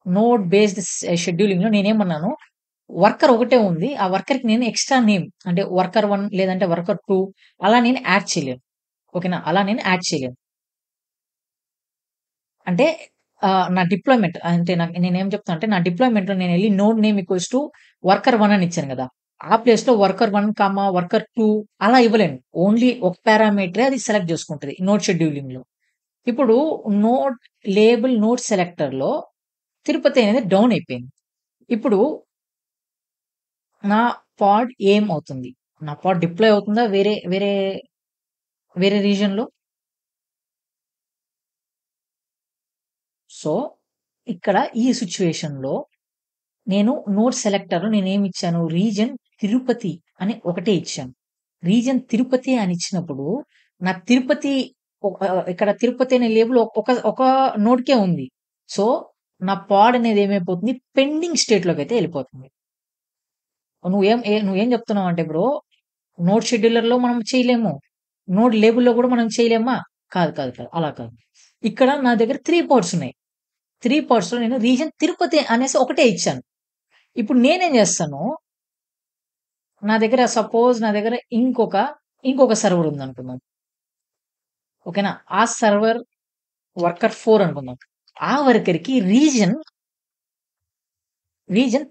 Node based షెడ్యూలింగ్‌లో నేనేమన్నాను, worker ఒకటే ఉంది. ఆ వర్కర్‌కి నేను ఎక్స్‌ట్రా నేమ్ అంటే వర్కర్ 1 లేదంటే వర్కర్ 2 అలా నేను యాడ్ చేయలేను. ఓకేనా? అలా నేను యాడ్ చేయలేను. అంటే నా డిప్లాయ్‌మెంట్ అంటే నేనేం చెప్తున్నా అంటే నా డిప్లాయ్‌మెంట్‌లో నేనెళ్లి node name equals to worker 1 అని ఇచ్చాను గదా! ఆ ప్లేస్‌లో వర్కర్ 1, వర్కర్ 2 అలా ఇవ్వలేను. ఓన్లీ ఒక పారామీటరే అది సెలెక్ట్ జేసుకుంటది నోడ్ షెడ్యూలింగ్‌లో. ఇప్పుడు నోడ్ లేబుల్ నోడ్ సెలెక్టర్‌లో తిరుపతి అనేది డౌన్ అయిపోయింది. ఇప్పుడు నా పాడ్ ఏమవుతుంది? నా పాడ్ డిప్లాయ్ అవుతుందా వేరే రీజియన్‌లో? సో, ఇక్కడ ఈ సిట్యుయేషన్‌లో నేను నోడ్ సెలెక్టర్‌లో నేనేమిచ్చాను? రీజియన్ తిరుపతి అని ఒకటే ఇచ్చాను. రీజియన్ తిరుపతి అని ఇచ్చినప్పుడు, నా తిరుపతి ఇక్కడ తిరుపతి అనే లేబుల్ ఒక నోడ్‌కే ఉంది. సో, నా పాడ్ అనేది ఏమైపోతుంది? పెండింగ్ స్టేట్‌లోకైతే ఎళ్ళిపోతుంది. నువ్వేం జెప్తున్నావంటే బ్రో, నోడ్ షెడ్యూలర్‌లో మనం చేయలేము. నోడ్ లేబుల్‌లో గూడా మనం చేయలేమా? కాదు. అలా కాదు. ఇక్కడ నా దగ్గర 3 పార్ట్స్ ఉన్నాయి. 3 పార్ట్స్‌లో నేను రీజియన్ తిరుపతి అనేసి ఒకటే ఇచ్చాను. ఇప్పుడు నేనేం జేస్తాను, నా దగ్గర ఇంకొక సర్వర్ ఉందనుకుందాం. ఓకేనా? ఆ సర్వర్ వర్కర్ 4 అనుకుందాం. ఆ వర్కర్‌కి రీజియన్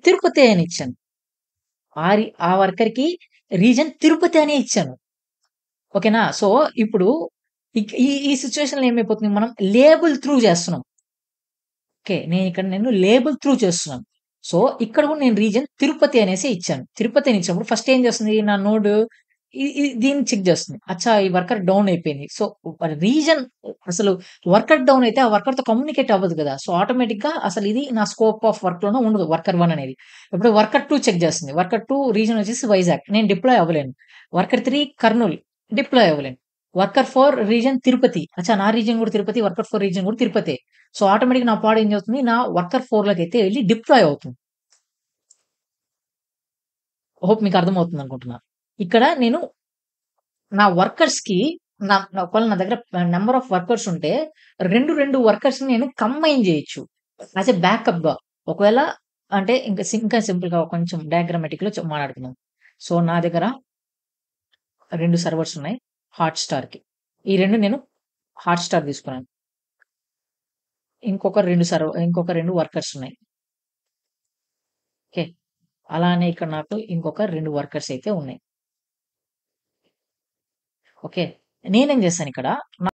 తిరుపతి అని ఇచ్చాను. ఆ వర్కర్‌కి రీజియన్ తిరుపతి అనే ఇచ్చాను. ఓకేనా? సో, ఇప్పుడు ఈ సిట్యుయేషన్‌లో ఏమైపోతుంది, మనం లేబుల్ త్రూ చేస్తున్నాం. ఓకే. నేను లేబుల్ త్రూ చేస్తున్నాను. సో, ఇక్కడ కూడా నేను రీజియన్ తిరుపతి అనేసి ఇచ్చాను. తిరుపతి అని ఇచ్చినప్పుడు ఫస్ట్ ఏం చేస్తుంది నా నోడ్ దీన్ని చెక్ చేస్తుంది. అచ్చా! ఈ వర్కర్ డౌన్ అయిపోయింది. సో, రీజియన్ అసలు వర్కర్ డౌన్ అయితే ఆ వర్కర్‌తో కమ్యూనికేట్ అవ్వదు కదా! సో, ఆటోమేటిక్‌గా అసలు ఇది నా స్కోప్ ఆఫ్ వర్క్‌లోనే ఉండదు వర్కర్ 1 అనేది. ఇప్పుడు వర్కర్ 2 చెక్ చేస్తుంది. వర్కర్ 2 రీజియన్ వచ్చేసి వైజాగ్. నేను డిప్లాయ్ అవ్వలేను. వర్కర్ 3 కర్నూల్ డిప్లాయ్ అవ్వలేను. Worker 4 region Tirupati. అచ్చా! నా రీజియన్ కూడా తిరుపతి. వర్కర్ 4 రీజియన్ కూడా తిరుపతే. సో, ఆటోమేటిక్‌గా నా పాడ్ ఏం చేస్తుంది, నా వర్కర్ 4 లోకైతే వెళ్లి డిప్లాయ్ అవుతుంది. హోప్ మీకు అర్థమవుతుందనుకుంటున్నా. ఇక్కడ నేను నా వర్కర్స్‌కి ఒకవేళ నా దగ్గర నంబర్ ఆఫ్ వర్కర్స్ ఉంటే 2 వర్కర్స్‌ని నేను కంబైన్ చేయొచ్చు. యాస్ ఎ బ్యాకప్‌గా. ఒకవేళ అంటే ఇంకా సింపుల్‌గా కొంచెం డయాగ్రమాటిక్‌లో మాట్లాడుకుందాం. సో, నా దగ్గర 2 సర్వర్స్ ఉన్నాయి హాట్‌స్టార్‌కి. ఈ 2 నేను హాట్‌స్టార్ తీసుకున్నాను. ఇంకొక 2 వర్కర్స్ ఉన్నాయి. ఓకే. అలానే ఇక్కడ నాకు ఇంకొక 2 వర్కర్స్ అయితే ఉన్నాయి. ఓకే. నేనేం చేశానిక్కడ